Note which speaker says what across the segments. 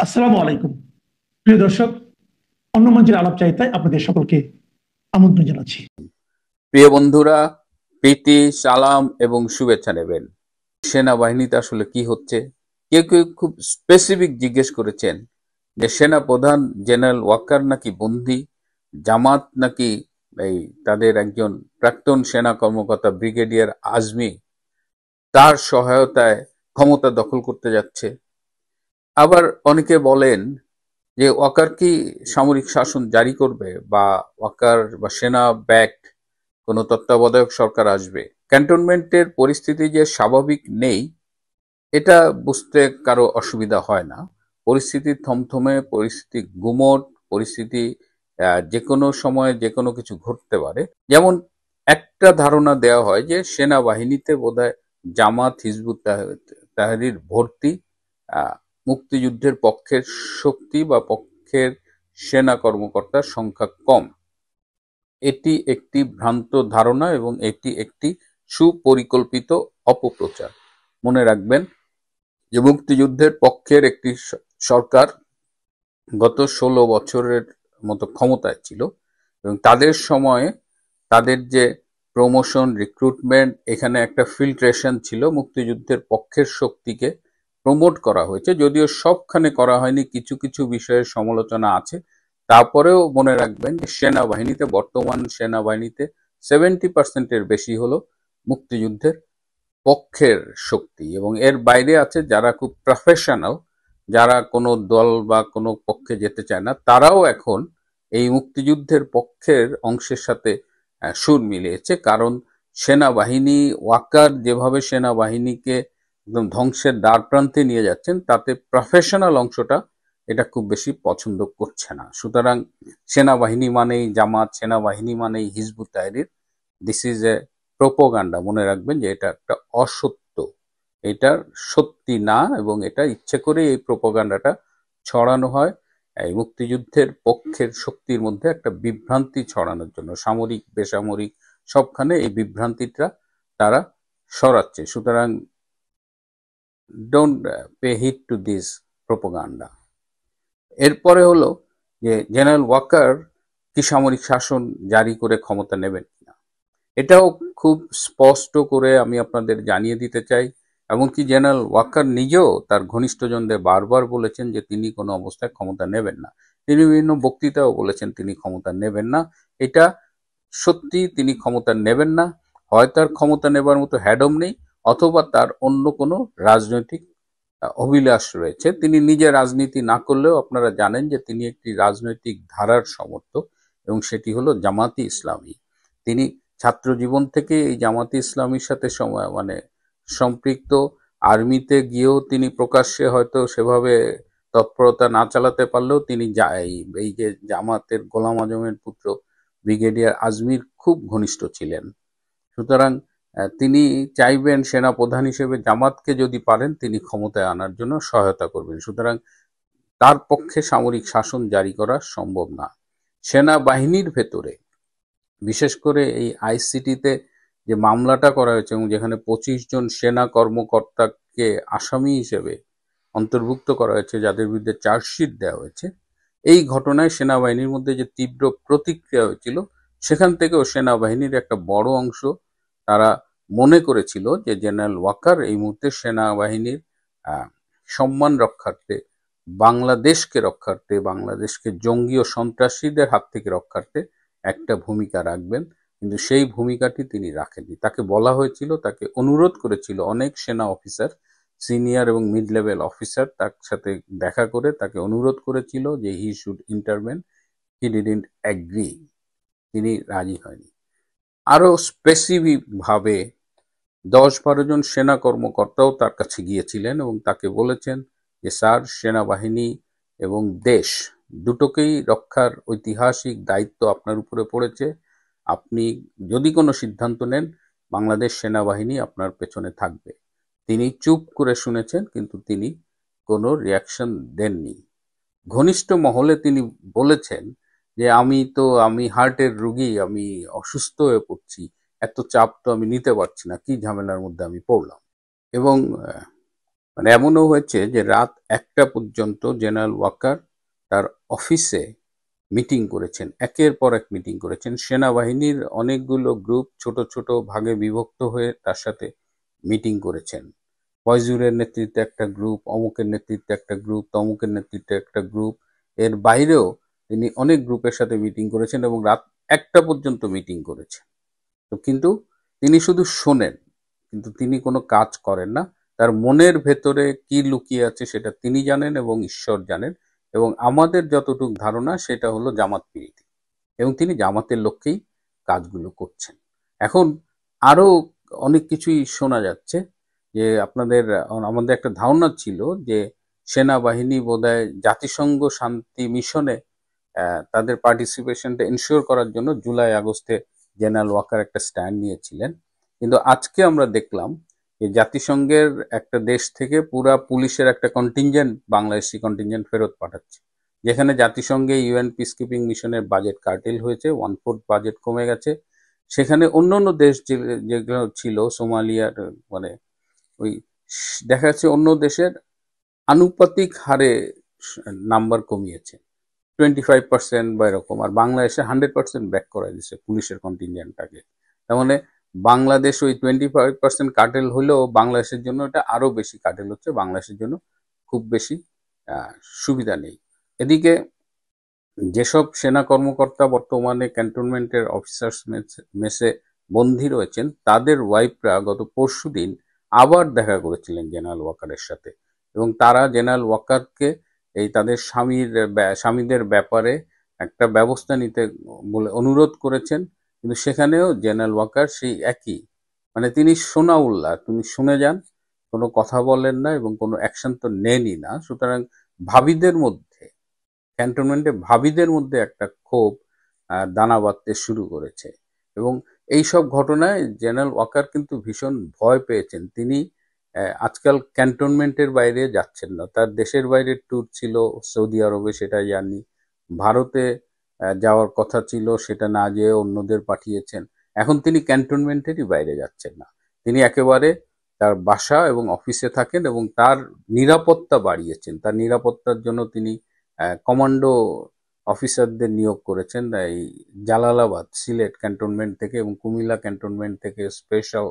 Speaker 1: আসসালামু আলাইকুম। প্রিয় দর্শক, অন্য মঞ্চের আলাপচারিতায় আপনাদের সকলকে আমন্ত্রণ জানাচ্ছি।
Speaker 2: প্রিয় বন্ধুরা, প্রীতি, সালাম এবং শুভেচ্ছা নেবেন। সেনাবাহিনীতে আসলে কি হচ্ছে? কেউ কেউ খুব স্পেসিফিক জিজ্ঞেস করেছেন যে সেনা প্রধান জেনারেল ওয়াকার নাকি বন্দী, জামাত নাকি এই তাদের একজন প্রাক্তন সেনা কর্মকর্তা ব্রিগেডিয়ার আজমি তার সহায়তায় ক্ষমতা দখল করতে যাচ্ছে। আবার অনেকে বলেন যে ওয়াকার কি সামরিক শাসন জারি করবে, বা ওয়াকার বা সেনা ব্যাকড কোনো তত্ত্বাবধায়ক সরকার আসবে। ক্যান্টনমেন্টের পরিস্থিতি যে স্বাভাবিক নেই এটা বুঝতে কারো অসুবিধা হয় না। পরিস্থিতি থমথমে, পরিস্থিতি গুমট, পরিস্থিতি যে কোনো সময় যে কোনো কিছু ঘটতে পারে। যেমন একটা ধারণা দেওয়া হয় যে সেনাবাহিনীতে বোধহয় জামাত, হিজবুত তাহরির ভর্তি, আহ, মুক্তিযুদ্ধের পক্ষের শক্তি বা পক্ষের সেনা কর্মকর্তার সংখ্যা কম। এটি একটি ভ্রান্ত ধারণা এবং এটি একটি সুপরিকল্পিত অপপ্রচার। মনে রাখবেন যে মুক্তিযুদ্ধের পক্ষের একটি সরকার গত ১৬ বছরের মতো ক্ষমতায় ছিল, এবং তাদের সময়ে তাদের যে প্রমোশন, রিক্রুটমেন্ট, এখানে একটা ফিল্ট্রেশন ছিল। মুক্তিযুদ্ধের পক্ষের শক্তিকে প্রমোট করা হয়েছে, যদিও সবখানে করা হয়নি, কিছু কিছু বিষয়ের সমালোচনা আছে। তারপরেও মনে রাখবেন যে সেনাবাহিনীতে, বর্তমান সেনাবাহিনীতে 70% বেশি হলো মুক্তিযুদ্ধের পক্ষের শক্তি, এবং এর বাইরে আছে যারা খুব প্রফেশনাল, যারা কোনো দল বা কোনো পক্ষে যেতে চায় না, তারাও এখন এই মুক্তিযুদ্ধের পক্ষের অংশের সাথে সুর মিলিয়েছে। কারণ সেনাবাহিনী, ওয়াকার যেভাবে সেনাবাহিনীকে একদম ধ্বংসের দ্বার প্রান্তে নিয়ে যাচ্ছেন, তাতে প্রফেশনাল অংশটা এটা খুব বেশি পছন্দ করছে না। সুতরাং সেনাবাহিনী মানেই জামাত, সেনাবাহিনী মানেই Hizbut Tahrir, this is a propaganda. মনে রাখবেন যে এটা একটা অসত্য, এটা সত্যি না, এবং এটা ইচ্ছে করে এই প্রোপাগান্ডাটা ছড়ানো হয় এই মুক্তিযুদ্ধের পক্ষের শক্তির মধ্যে একটা বিভ্রান্তি ছড়ানোর জন্য। সামরিক, বেসামরিক সবখানে এই বিভ্রান্তিটা তারা সরাচ্ছে। সুতরাং don't pay heed to this propaganda. এরপরে হলো যে জেনারেল ওয়াকার কি সামরিক শাসন জারি করে ক্ষমতা নেবেন কিনা, এটাও খুব স্পষ্ট করে আমি আপনাদের জানিয়ে দিতে চাই। এমনকি জেনারেল ওয়াকার নিজেও তার ঘনিষ্ঠজনদের বারবার বলেছেন যে তিনি কোনো অবস্থায় ক্ষমতা নেবেন না। তিনি বিভিন্ন বক্তৃতাও বলেছেন তিনি ক্ষমতা নেবেন না। এটা সত্যি, তিনি ক্ষমতা নেবেন না। হয় তার ক্ষমতা নেবার মতো হ্যাডম নেই, অথবা তার অন্য কোনো রাজনৈতিক অভিলাষ রয়েছে। তিনি নিজে রাজনীতি না করলেও আপনারা জানেন যে তিনি একটি রাজনৈতিক ধারার সমর্থক, এবং সেটি হলো জামাতি ইসলামী। তিনি ছাত্র জীবন থেকে এই জামাতি ইসলামীর সাথে মানে সম্পৃক্ত। আর্মিতে গিয়েও তিনি প্রকাশ্যে হয়তো সেভাবে তৎপরতা না চালাতে পারলেও তিনি এই যে জামাতের গোলাম আজমের পুত্র ব্রিগেডিয়ার আজমির খুব ঘনিষ্ঠ ছিলেন। সুতরাং তিনি চাইবেন সেনা প্রধান হিসেবে জামাতকে যদি পারেন তিনি ক্ষমতায় আনার জন্য সহায়তা করবেন। সুতরাং তার পক্ষে সামরিক শাসন জারি করা সম্ভব না। সেনাবাহিনীর ভেতরে, বিশেষ করে এই আইসিটিতে যে মামলাটা করা হয়েছে এবং যেখানে 25 জন সেনা কর্মকর্তাকে আসামি হিসেবে অন্তর্ভুক্ত করা হয়েছে, যাদের বিরুদ্ধে চার্জশিট দেওয়া হয়েছে, এই ঘটনায় সেনাবাহিনীর মধ্যে যে তীব্র প্রতিক্রিয়া হয়েছিল, সেখান থেকেও সেনাবাহিনীর একটা বড় অংশ তারা মনে করেছিল যে জেনারেল ওয়াকার এই মুহূর্তে সেনাবাহিনীর সম্মান রক্ষার্থে, বাংলাদেশকে রক্ষার্থে, বাংলাদেশকে জঙ্গি ও সন্ত্রাসীদের হাত থেকে রক্ষার্থে একটা ভূমিকা রাখবেন। কিন্তু সেই ভূমিকাটি তিনি রাখেননি। তাকে বলা হয়েছিল, তাকে অনুরোধ করেছিল অনেক সেনা অফিসার, সিনিয়র এবং মিড লেভেল অফিসার তার সাথে দেখা করে তাকে অনুরোধ করেছিল যে he should intervene. He didn't agree, তিনি রাজি হয়নি। আরো স্পেসিফিক ভাবে ১০-১২ জন সেনা কর্মকর্তাও তার কাছে গিয়েছিলেন এবং তাকে বলেছেন যে স্যার, সেনাবাহিনী এবং দেশ দুটোকেই রক্ষার ঐতিহাসিক দায়িত্ব আপনার উপরে পড়েছে। আপনি যদি কোনো সিদ্ধান্ত নেন, বাংলাদেশ সেনাবাহিনী আপনার পেছনে থাকবে। তিনি চুপ করে শুনেছেন, কিন্তু তিনি কোনো রিয়াকশন দেননি। ঘনিষ্ঠ মহলে তিনি বলেছেন যে আমি হার্টের রোগী, আমি অসুস্থ হয়ে পড়ছি, এত চাপ তো আমি নিতে পারছি না, কি ঝামেলার মধ্যে আমি পড়লাম। এবং মানে এমনও হয়েছে যে রাত 1টা পর্যন্ত জেনারেল ওয়াকার তার অফিসে মিটিং করেছেন, একের পর এক মিটিং করেছেন। সেনাবাহিনীর অনেকগুলো গ্রুপ ছোট ছোট ভাগে বিভক্ত হয়ে তার সাথে মিটিং করেছেন। ফয়জুরের নেতৃত্বে একটা গ্রুপ, অমুকের নেতৃত্বে একটা গ্রুপ, তমুকের নেতৃত্বে একটা গ্রুপ, এর বাইরেও তিনি অনেক গ্রুপের সাথে মিটিং করেছেন এবং রাত 1টা পর্যন্ত মিটিং করেছেন। তো কিন্তু তিনি শুধু শোনেন, কিন্তু তিনি কোনো কাজ করেন না। তার মনের ভেতরে কি লুকিয়ে আছে সেটা তিনি জানেন এবং ঈশ্বর জানেন, এবং আমাদের যতটুকু ধারণা সেটা হলো জামাত প্রীতি, এবং তিনি জামাতের লক্ষ্যেই কাজগুলো করছেন। এখন আরো অনেক কিছুই শোনা যাচ্ছে যে আমাদের একটা ধারণা ছিল যে সেনাবাহিনী বোধহয় জাতিসংঘ শান্তি মিশনে তাদের পার্টিসিপেশনটা এনশিওর করার জন্য জুলাই আগস্টে জেনারেল ওয়াকার একটা স্ট্যান্ড নিয়েছিলেন। কিন্তু আজকে আমরা দেখলাম যে জাতিসংঘের একটা দেশ থেকে পুরা পুলিশের একটা কন্টিনজেন্ট, বাংলাদেশি কন্টিনজেন্ট ফেরত পাঠাচ্ছে, যেখানে জাতিসংঘে ইউএন পিস কিপিং মিশনের বাজেট কার্টেল হয়েছে, 1/4 বাজেট কমে গেছে। সেখানে অন্যান্য দেশ যেগুলো ছিল সোমালিয়ার, মানে ওই দেখা যাচ্ছে অন্য দেশের আনুপাতিক হারে নাম্বার কমিয়েছে, 25% বা এরকম, আর বাংলাদেশে 100% ব্যাক করা দিচ্ছে পুলিশের কন্টিনজেন্টটাকে। তার মানে বাংলাদেশ ওই 25% কাটেল হলেও বাংলাদেশের জন্য এটা আরো বেশি কাটেল হচ্ছে, বাংলাদেশের জন্য খুব বেশি সুবিধা নেই। এদিকে যেসব সেনা কর্মকর্তা বর্তমানে ক্যান্টনমেন্টের অফিসার্স মেসে বন্দী রয়েছেন, তাদের ওয়াইফরা গত পরশুদিন আবার দেখা করেছিলেন জেনারেল ওয়াকারের সাথে, এবং তারা জেনারেল ওয়াকারকে এই তাদের স্বামীদের ব্যাপারে একটা ব্যবস্থা নিতে বলে অনুরোধ করেছেন। কিন্তু সেখানেও জেনারেল ওয়াকার সেই একই, মানে তিনি সোনাউল্লাহ, তুমি শুনে যান, কোনো কথা বলেন না এবং কোনো অ্যাকশন তো নেনই না। সুতরাং ভাবিদের মধ্যে, ক্যান্টনমেন্টে ভাবিদের মধ্যে একটা ক্ষোভ দানা বাঁধতে শুরু করেছে, এবং এই সব ঘটনায় জেনারেল ওয়াকার কিন্তু ভীষণ ভয় পেয়েছেন। তিনি আজকাল ক্যান্টনমেন্টের বাইরে যাচ্ছেন না। তার দেশের বাইরে ট্যুর ছিল সৌদি আরবে, সেটা জানি, ভারতে যাওয়ার কথা ছিল, সেটা না যেয়ে অন্যদের পাঠিয়েছেন। এখন তিনি ক্যান্টনমেন্টেরই বাইরে যাচ্ছেন না, তিনি একেবারে তার বাসা এবং অফিসে থাকেন, এবং তার নিরাপত্তা বাড়িয়েছেন। তার নিরাপত্তার জন্য তিনি কমান্ডো অফিসারদের নিয়োগ করেছেন এই জালালাবাদ, সিলেট ক্যান্টনমেন্ট থেকে এবং কুমিল্লা ক্যান্টনমেন্ট থেকে স্পেশাল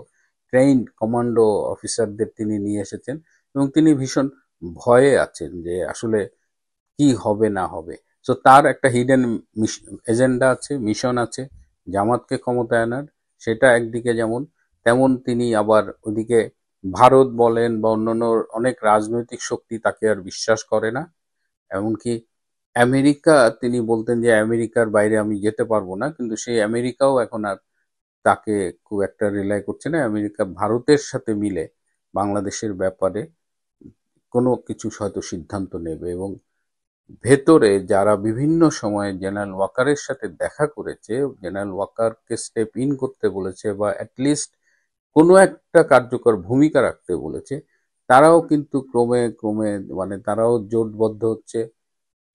Speaker 2: ট্রেইনড কমান্ডো অফিসারদের তিনি নিয়ে এসেছেন, এবং তিনি ভীষণ ভয়ে আছেন যে আসলে কি হবে না হবে। সো তার একটা হিডেন এজেন্ডা আছে, মিশন আছে জামাতকে ক্ষমতায় আনার। সেটা একদিকে যেমন, তেমন তিনি আবার ওদিকে ভারত বলেন বা অন্যান্য অনেক রাজনৈতিক শক্তি তাকে আর বিশ্বাস করে না। এমনকি আমেরিকা, তিনি বলতেন যে আমেরিকার বাইরে আমি যেতে পারবো না, কিন্তু সেই আমেরিকাও এখন আর তাকে খুব একটা রিলাই করছে না। আমেরিকা ভারতের সাথে মিলে বাংলাদেশের ব্যাপারে কোনো কিছু হয়তো সিদ্ধান্ত নেবে, এবং ভেতরে যারা বিভিন্ন সময়ে জেনারেল ওয়াকারের সাথে দেখা করেছে, জেনারেল ওয়াকারকে স্টেপ ইন করতে বলেছে বা অ্যাটলিস্ট কোনো একটা কার্যকর ভূমিকা রাখতে বলেছে, তারাও কিন্তু ক্রমে ক্রমে, মানে তারাও জোটবদ্ধ হচ্ছে,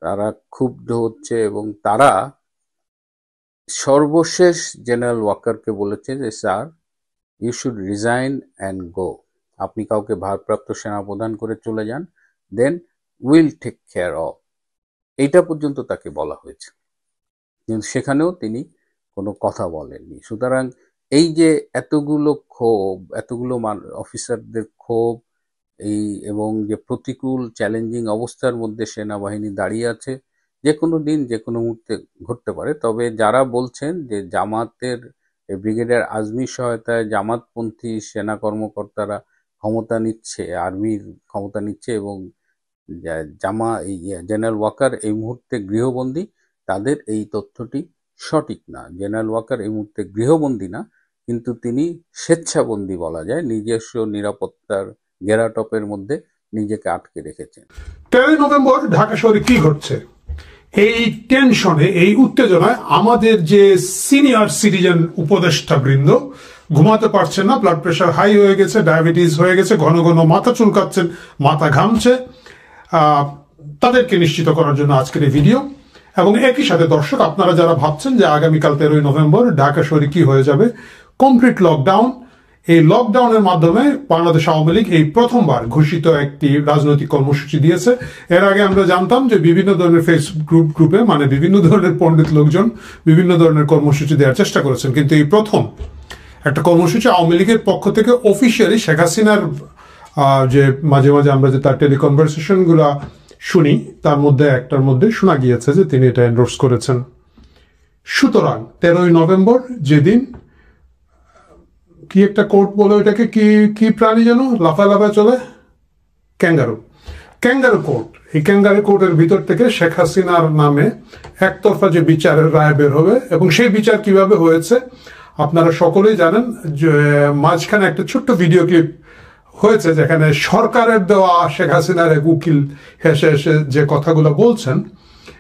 Speaker 2: তারা ক্ষুব্ধ হচ্ছে, এবং তারা সর্বশেষ জেনারেল ওয়াকারকে বলেছে যে sir, you should resign and go, আপনি কাউকে ভারপ্রাপ্ত সেনাপ্রধান করে চলে যান, then will take care of, এইটা পর্যন্ত তাকে বলা হয়েছে, কিন্তু সেখানেও তিনি কোনো কথা বলেননি। সুতরাং এই যে এতগুলো ক্ষোভ, এতগুলো অফিসারদের ক্ষোভ, এই এবং যে প্রতিকূল চ্যালেঞ্জিং অবস্থার মধ্যে সেনাবাহিনী দাঁড়িয়ে আছে, যে কোনো দিন যে কোনো মুহূর্তে ঘটতে পারে। তবে যারা বলছেন যে জামাতের ব্রিগেডিয়ার আজমির সহায়তায় জামাতপন্থী সেনা কর্মকর্তারা ক্ষমতা নিচ্ছে, আর্মির ক্ষমতা নিচ্ছে, এবং জেনারেল ওয়াকার এই মুহূর্তে গৃহবন্দী, তাদের এই তথ্যটি সঠিক না। জেনারেল ওয়াকার এই মুহূর্তে গৃহবন্দী না, কিন্তু তিনি স্বেচ্ছাবন্দী বলা যায়, নিজস্ব নিরাপত্তার গেরাটপের মধ্যে নিজেকে আটকে রেখেছেন।
Speaker 1: 13 নভেম্বর ঢাকা শহরে কি ঘটছে, এই টেনশনে, এই উত্তেজনায় আমাদের যে সিনিয়র সিটিজেন উপদেষ্টা বৃন্দ ঘুমাতে পারছেন না, ব্লাড প্রেশার হাই হয়ে গেছে, ডায়াবেটিস হয়ে গেছে, ঘন ঘন মাথা চুলকাচ্ছেন, মাথা ঘামছে। তাদেরকে নিশ্চিত করার জন্য আজকের এই ভিডিও। এবং একই সাথে দর্শক, আপনারা যারা ভাবছেন যে আগামীকাল 13 নভেম্বর ঢাকা শহরে কি হয়ে যাবে, কমপ্লিট লকডাউন, এই লকডাউনের মাধ্যমে বাংলাদেশ আওয়ামী লীগ এই প্রথমবার ঘোষিত একটি রাজনৈতিক কর্মসূচি দিয়েছে। এর আগে আমরা জানতাম যে বিভিন্ন ধরনের ফেসবুক গ্রুপে মানে বিভিন্ন ধরনের পণ্ডিত লোকজন বিভিন্ন ধরনের কর্মসূচি দেওয়ার চেষ্টা করেছেন, কিন্তু এই প্রথম একটা কর্মসূচি আওয়ামী লীগের পক্ষ থেকে অফিসিয়ালি শেখ হাসিনার যে মাঝে মাঝে আমরা যে তার টেলিকনভারসেশন গুলা শুনি তার মধ্যে একটার মধ্যে শোনা গিয়েছে যে তিনি এটা এন্ডোর্স করেছেন। সুতরাং 13ই নভেম্বর যেদিন কি একটা কোর্ট বলে ওইটাকে কি প্রাণী যেন লাফা চলে, ক্যাঙ্গারু কোর্ট, এই ক্যাঙ্গারু কোর্টের ভিতর থেকে শেখ হাসিনার নামে একতরফা যে বিচারের রায় বের হবে এবং সেই বিচার কিভাবে হয়েছে আপনারা সকলেই জানেন। যে মাঝখানে একটা ছোট্ট ভিডিও ক্লিপ হয়েছে যেখানে সরকারের দেওয়া শেখ হাসিনার এক উকিল হেসে হেসে যে কথাগুলো বলছেন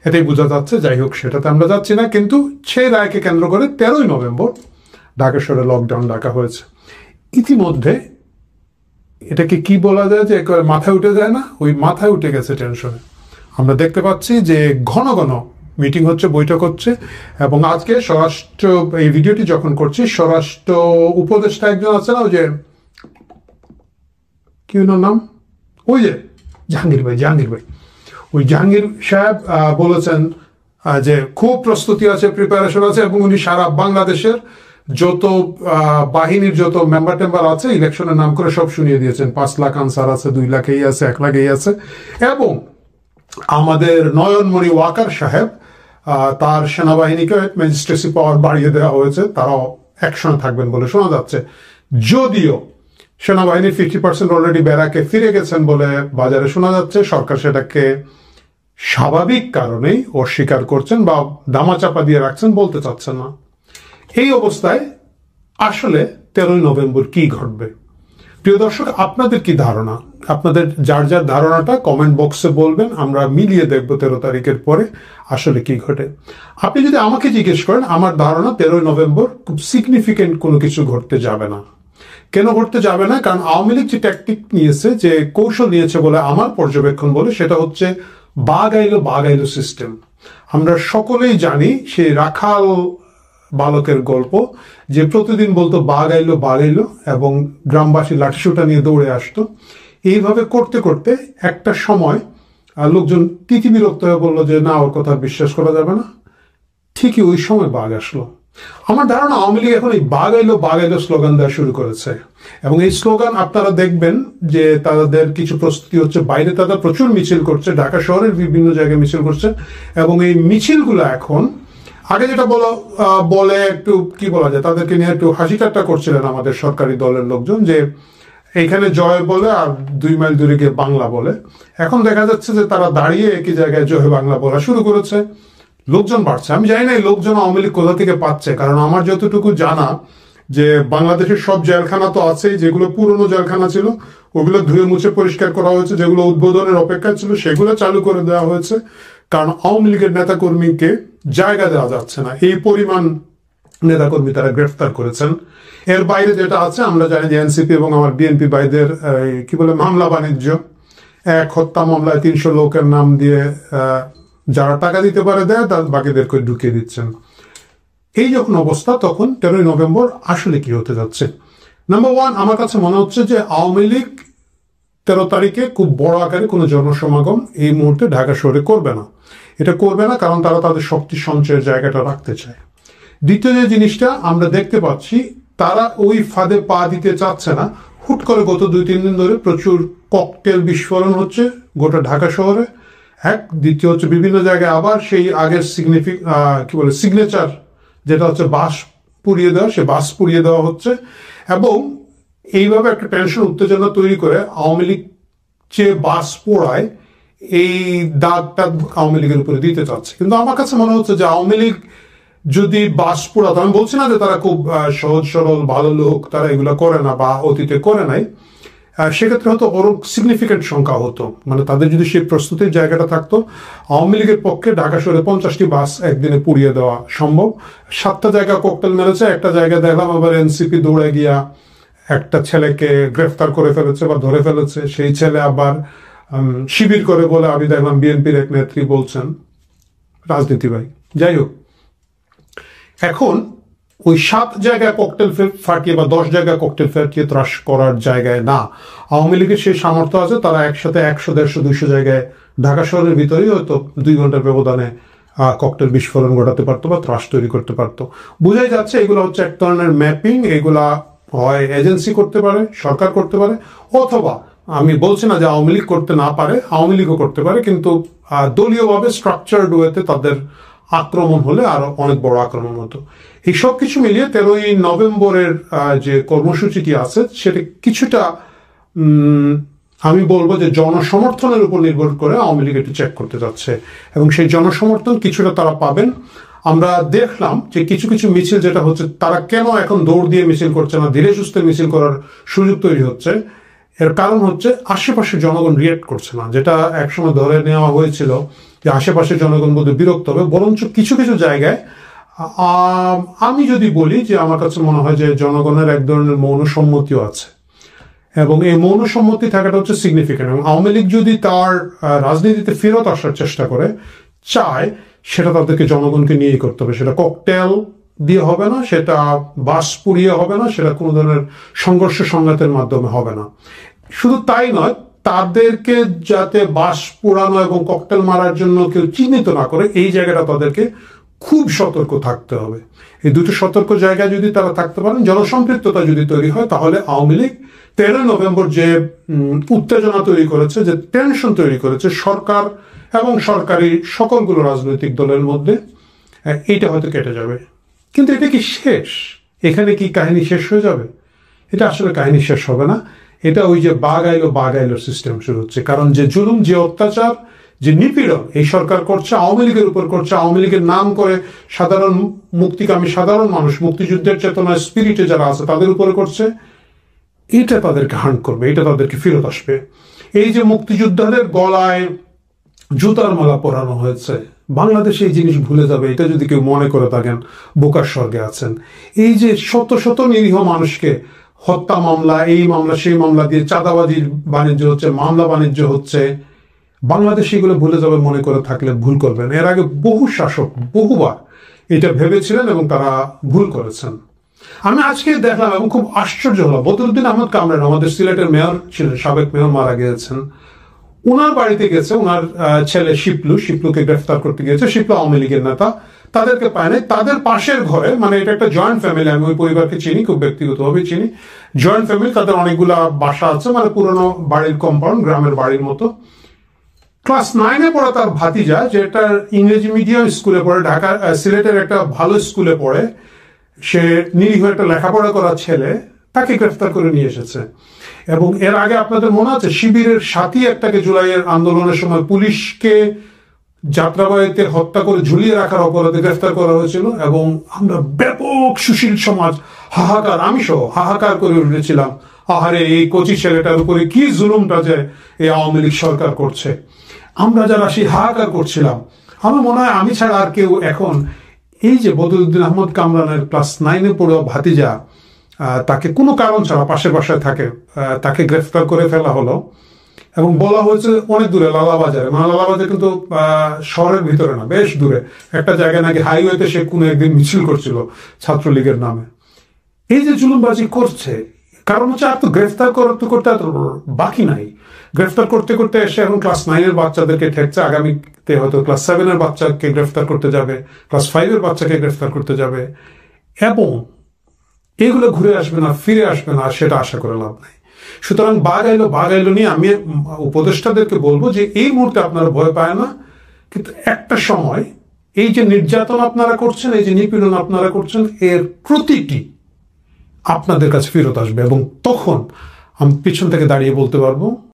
Speaker 1: এটাই বোঝা যাচ্ছে। যাই হোক, সেটাতে আমরা যাচ্ছি না, কিন্তু সেই রায়কে কেন্দ্র করে 13ই নভেম্বর ঢাকা শহরে লকডাউন ডাকা হয়েছে। ইতিমধ্যে এটাকে কি বলা যায় যে একেবারে মাথায় উঠে যায় না, ওই মাথায় উঠে গেছে টেনশনে। আমরা দেখতে পাচ্ছি যে ঘন ঘন মিটিং হচ্ছে, বৈঠক হচ্ছে, এবং আজকে স্বরাষ্ট্র এই ভিডিওটি যখন করছি স্বরাষ্ট্র উপদেষ্টা একজন আছে না, ওই যে কি নাম, ওই যে জাহাঙ্গীর ভাই, ওই জাহাঙ্গীর সাহেব বলেছেন যে খুব প্রস্তুতি আছে, প্রিপারেশন আছে, এবং উনি সারা বাংলাদেশের যত বাহিনীর যত মেম্বার টেম্বার আছে ইলেকশনের নাম করে সব শুনিয়ে দিয়েছেন। 5 লাখ আনসার আছে, 2 লাখ এই আছে, 1 লাখ এই আছে, এবং আমাদের নয়নমণি ওয়াকার সাহেব তার সেনাবাহিনীকে ম্যাজিস্ট্রেসি পাওয়ার বাড়িয়ে দেওয়া হয়েছে, তারাও অ্যাকশনে থাকবেন বলে শোনা যাচ্ছে। যদিও সেনাবাহিনীর 50% অলরেডি ব্যারাকে ফিরে গেছেন বলে বাজারে শোনা যাচ্ছে, সরকার সেটাকে স্বাভাবিক কারণেই অস্বীকার করছেন বা দামাচাপা দিয়ে রাখছেন, বলতে চাচ্ছেন না। এই অবস্থায় আসলে 13ই নভেম্বর কি ঘটবে? প্রিয় দর্শক, আপনাদের কি ধারণা? আপনাদের যার যার ধারণাটা কমেন্ট বক্সে বলবেন, আমরা মিলিয়ে দেখব 13 তারিখের পরে আসলে কি ঘটে। আপনি যদি আমাকে জিজ্ঞেস করেন, আমার ধারণা 13ই নভেম্বর খুব সিগনিফিকেন্ট কোনো কিছু ঘটতে যাবে না। কেন ঘটতে যাবে না? কারণ আওয়ামী লীগ যে ট্যাকটিক নিয়েছে, যে কৌশল নিয়েছে বলে আমার পর্যবেক্ষণ বলে, সেটা হচ্ছে বাঘ আইলো সিস্টেম। আমরা সকলেই জানি সেই রাখাল বালকের গল্প, যে প্রতিদিন বলতো বাঘ আইলো, এবং গ্রামবাসী লাঠিসোঁটা নিয়ে দৌড়ে আসতো। এইভাবে করতে করতে একটা সময় লোকজন তিতিবিরক্ত হয়ে বললো যে না, ওর কথা বিশ্বাস করা যাবে না। ঠিকই ওই সময় বাঘ আসলো। আমার ধারণা আওয়ামী লীগ এখন এই বাঘ আইলো স্লোগান দেওয়া শুরু করেছে, এবং এই স্লোগান আপনারা দেখবেন যে তাদের কিছু প্রস্তুতি হচ্ছে। বাইরে তারা প্রচুর মিছিল করছে, ঢাকা শহরের বিভিন্ন জায়গায় মিছিল করছে, এবং এই মিছিলগুলো এখন আগে যেটা বলে একটু কি বলা যায়, তাদেরকে নিয়ে একটু হাসি ঠাট্টা করছিলেন আমাদের সরকারি দলের লোকজন, যে এইখানে জয় বলে আর 2 মাইল দূরে গিয়ে বাংলা বলে। এখন দেখা যাচ্ছে যে তারা দাঁড়িয়ে একই জায়গায় জয় বাংলা বলা শুরু করেছে, লোকজন বাড়ছে। আমি জানি না এই লোকজন আওয়ামী লীগ কোথা থেকে পাচ্ছে, কারণ আমার যতটুকু জানা যে বাংলাদেশের সব জেলখানা তো আছেই, যেগুলো পুরনো জেলখানা ছিল ওগুলো ধুয়ে মুছে পরিষ্কার করা হয়েছে, যেগুলো উদ্বোধনের অপেক্ষা ছিল সেগুলো চালু করে দেওয়া হয়েছে, কারণ আওয়ামী লীগের নেতাকর্মীকে জায়গা দেওয়া যাচ্ছে না। এই পরিমাণ নেতাকর্মী তারা গ্রেফতার করেছেন। এর বাইরে যেটা আছে আমরা জানি যে এনসিপি এবং আমার বিএনপি ভাইদের কি বলে মামলা বাণিজ্য, এক হত্যা মামলায় 300 লোকের নাম দিয়ে যারা টাকা দিতে পারে দেয়, তার বাকিদেরকে ঢুকিয়ে দিচ্ছেন। এই যখন অবস্থা, তখন 13ই নভেম্বর আসলে কি হতে যাচ্ছে? নাম্বার 1, আমার কাছে মনে হচ্ছে যে আওয়ামী লীগ 13 তারিখে খুব বড় আকারে কোনো জনসমাগম এই মুহূর্তে ঢাকা শহরে করবে না। এটা করবে না কারণ তারা তাদের শক্তি সঞ্চয়ের জায়গাটা রাখতে চায়। দ্বিতীয় যে জিনিসটা আমরা দেখতে পাচ্ছি, তারা ওই ফাঁদে পা দিতে চাচ্ছে না। হুট করে গত 2-3 দিন ধরে প্রচুর ককটেল বিস্ফোরণ হচ্ছে গোটা ঢাকা শহরে। দ্বিতীয় হচ্ছে বিভিন্ন জায়গায় আবার সেই আগের সিগনেচার যেটা হচ্ছে বাস পুড়িয়ে দেওয়া, সে বাস পুড়িয়ে দেওয়া হচ্ছে, এবং এইভাবে একটা টেনশন উত্তেজনা তৈরি করে আওয়ামী লীগ যে বাস পোড়ায় এই দাগটা আওয়ামী লীগের উপরে দিতে চাচ্ছে। কিন্তু আমার কাছে মনে হচ্ছে যে আওয়ামী লীগ যদি বাস পোড়াতো, আমি বলছি না যে তারা খুব সহজ সরল ভালো লোক, তারা এগুলো করে না বা অতীতে করে নাই, সেক্ষেত্রে হয়তো বড় সিগনিফিকেন্ট সংখ্যা হতো, মানে তাদের যদি সেই প্রস্তুতির জায়গাটা থাকতো। আওয়ামী লীগের পক্ষে ঢাকা শহরে 50টি বাস একদিনে পুড়িয়ে দেওয়া সম্ভব। 7টা জায়গা ককটেল মেরেছে, একটা জায়গায় দেখলাম আবার এনসিপি দৌড়ে গিয়া একটা ছেলেকে গ্রেফতার করে ফেলেছে বা ধরে ফেলেছে। সেই ছেলে আবার শিবির করে বলে আমি দেখলাম বিএনপির এক নেত্রী বলছেন, রাজনীতি ভাই। যাই হোক, এখন ওই 7 জায়গায় ককটেল ফাটিয়ে বা 10 জায়গায় ককটেল ফাটিয়ে ত্রাস করার জায়গায় না। আওয়ামী লীগের সেই সামর্থ্য আছে, তারা একসাথে 100, 150, 200 জায়গায় ঢাকা শহরের ভিতরেই হয়তো 2 ঘন্টার ব্যবধানে ককটেল বিস্ফোরণ ঘটাতে পারতো বা ত্রাস তৈরি করতে পারতো। বোঝাই যাচ্ছে এগুলো হচ্ছে এক ধরনের ম্যাপিং। এগুলা হয় এজেন্সি করতে পারে, সরকার করতে পারে, অথবা আমি বলছি না যে আওয়ামী লীগ করতে না পারে, আওয়ামী লীগও করতে পারে, কিন্তু দলীয়ভাবে স্ট্রাকচারড ওয়েতে তাদের আক্রমণ হলে আরো অনেক বড় আক্রমণ হতো। এই সব কিছু মিলিয়ে 13ই নভেম্বরের যে কর্মসূচিটি আছে সেটা কিছুটা আমি বলবো যে জনসমর্থনের উপর নির্ভর করে আওয়ামী লীগ একটু চেক করতে যাচ্ছে, এবং সেই জনসমর্থন কিছুটা তারা পাবেন। আমরা দেখলাম যে কিছু কিছু মিছিল যেটা হচ্ছে, তারা কেন এখন দৌড় দিয়ে মিছিল করছে না, ধীরে সুস্থে মিছিল করার সুযোগ তৈরি হচ্ছে। এর কারণ হচ্ছে আশেপাশে জনগণ রিয়েক্ট করছে না, যেটা একসময় ধরে নেওয়া হয়েছিল যে আশেপাশে জনগণ বোধহয় বিরক্ত হবে। বরঞ্চ কিছু কিছু জায়গায় আমি যদি বলি যে আমার কাছে মনে হয় যে জনগণের এক ধরনের মৌন সম্মতিও আছে, এবং এই মৌন সম্মতি থাকাটা হচ্ছে সিগনিফিকেন্ট। এবং আওয়ামী লীগ যদি তার রাজনীতিতে ফেরত আসার চেষ্টা করে চায়, সেটা তাদেরকে জনগণকে নিয়েই করতে হবে। সেটা ককটেল দিয়ে হবে না, সেটা বাস পুড়িয়ে হবে না, সেটা কোনো ধরনের সংঘর্ষ সংঘাতের মাধ্যমে হবে না। শুধু তাই নয়, তাদেরকে যাতে বাস পোড়ানো এবং ককটেল মারার জন্য কেউ চিহ্নিত না করে, এই জায়গাটা তাদেরকে খুব সতর্ক থাকতে হবে। এই দুটো সতর্ক জায়গায় যদি তারা থাকতে পারেন, জনসম্পৃক্ততা যদি তৈরি হয়, তাহলে আওয়ামী লীগ 13 নভেম্বর যে উত্তেজনা তৈরি করেছে, যে টেনশন তৈরি করেছে সরকার এবং সরকারি সকলগুলো রাজনৈতিক দলের মধ্যে, এইটা হয়তো কেটে যাবে। কিন্তু এটা কি শেষ? এখানে কি কাহিনী শেষ হয়ে যাবে? এটা আসলে কাহিনী শেষ হবে না। এটা ওই যে বাঘ আইলো সিস্টেম শুরু হচ্ছে। কারণ যে জুলুম, যে অত্যাচার, যে নিপীড়ন এই সরকার করছে, আওয়ামী লীগের উপর করছে, আওয়ামী লীগের নাম করে সাধারণ মুক্তিকামী সাধারণ মানুষ, মুক্তিযুদ্ধের চেতনায় স্পিরিটে যারা আছে তাদের উপরে করছে, এটা তাদেরকে হান্ট করবে, এটা তাদেরকে ফেরত আসবে। এই যে মুক্তিযোদ্ধাদের গলায় জুতার মালা পরানো হয়েছে, বাংলাদেশে এই জিনিস ভুলে যাবে, এটা যদি কেউ মনে করে থাকেন বোকার স্বর্গে আছেন। এই যে শত শত নিরীহ মানুষকে হত্যা মামলা, এই মামলা সেই মামলা দিয়ে চাঁদাবাজির বাণিজ্য হচ্ছে, মামলা বাণিজ্য হচ্ছে, বাংলাদেশ এগুলো ভুলে যাবে মনে করে থাকলে ভুল করবেন। এর আগে বহু শাসক বহুবার এটা ভেবেছিলেন এবং তারা ভুল করেছেন। আমি আজকে দেখলাম এবং খুব আশ্চর্য হলাম, বদরুদ্দিন আহমদ কামরান আমাদের সিলেটের মেয়র ছিলেন, সাবেক মেয়র, মারা গিয়েছেন। ওনার বাড়িতে গেছে ওনার ছেলে শিপলুকে গ্রেফতার করতে গিয়েছে। শিপলু আওয়ামী লীগের নেতা, তাদেরকে পায় নাই। তাদের পাশের ঘরে, মানে এটা একটা জয়েন্ট ফ্যামিলি, আমি ওই পরিবারকে চিনি, খুব ব্যক্তিগতভাবে চিনি, জয়েন্ট ফ্যামিলি, তাদের অনেকগুলা বাসা আছে, মানে পুরনো বাড়ির কম্পাউন্ড, গ্রামের বাড়ির মতো। ক্লাস 9-এ পড়া তার ভাতিজা, যেটা ইংরেজি মিডিয়াম স্কুলে পড়ে, ঢাকা সিলেটের একটা ভালো স্কুলে পড়ে, সে নিরীহ একটা লেখাপড়া করা ছেলে, তাকে গ্রেফতার করে নিয়ে এসেছে। এবং এর আগে আপনাদের মনে আছে শিবিরের সাথী একটাকে জুলাইয়ের আন্দোলনের সময় পুলিশকে যাত্রাবাড়িতে হত্যা করে ঝুলিয়ে রাখার অপরাধে গ্রেফতার করা হয়েছিল। এবং আমরা ব্যাপক সুশীল সমাজ হাহাকার, আমি সহ হাহাকার করে উঠেছিলাম, আহারে এই কচি ছেলেটার উপরে কি জুলুমটা যে এই আওয়ামী লীগ সরকার করছে। আমরা যারা সেই হাহাকার করছিলাম, আমার মনে হয় আমি ছাড়া আর কেউ এখন এই যে বদরুদ্দিন আহমদ কামরানের ক্লাস 9-এ পড়া ভাতিজা, তাকে কোনো কারণ ছাড়া পাশের বাসায় থাকে, তাকে গ্রেফতার করে ফেলা হলো। এবং বলা হয়েছে অনেক দূরে, লালাবাজারে, মানে লালাবাজার কিন্তু শহরের ভিতরে না, বেশ দূরে একটা জায়গায়, নাকি হাইওয়েতে সে কোনো একদিন মিছিল করছিল ছাত্রলীগের নামে। এই যে জুলুমবাজি করছে, কারণ হচ্ছে আর তো গ্রেফতার করতে করতে আর বাকি নাই। গ্রেফতার করতে করতে এসে এখন ক্লাস 9-এর বাচ্চাদেরকে ঠেকছে, আগামীতে হয়তো ক্লাস 7-এর বাচ্চাকে গ্রেফতার করতে যাবে, ক্লাস 5-এর বাচ্চাকে গ্রেফতার করতে যাবে, এবং এগুলো ঘুরে আসবে না, ফিরে আসবে না, সেটা আশা করে লাভ নাই। সুতরাং বাঘ আইলো নিয়ে আমি উপদেষ্টাদেরকে বলবো যে এই মুহূর্তে আপনারা ভয় পায় না, কিন্তু একটা সময় এই যে নির্যাতন আপনারা করছেন, এই যে নিপীড়ন আপনারা করছেন, এর প্রতিটি আপনাদের কাছে ফেরত আসবে, এবং তখন আমি পিছন থেকে দাঁড়িয়ে বলতে পারবো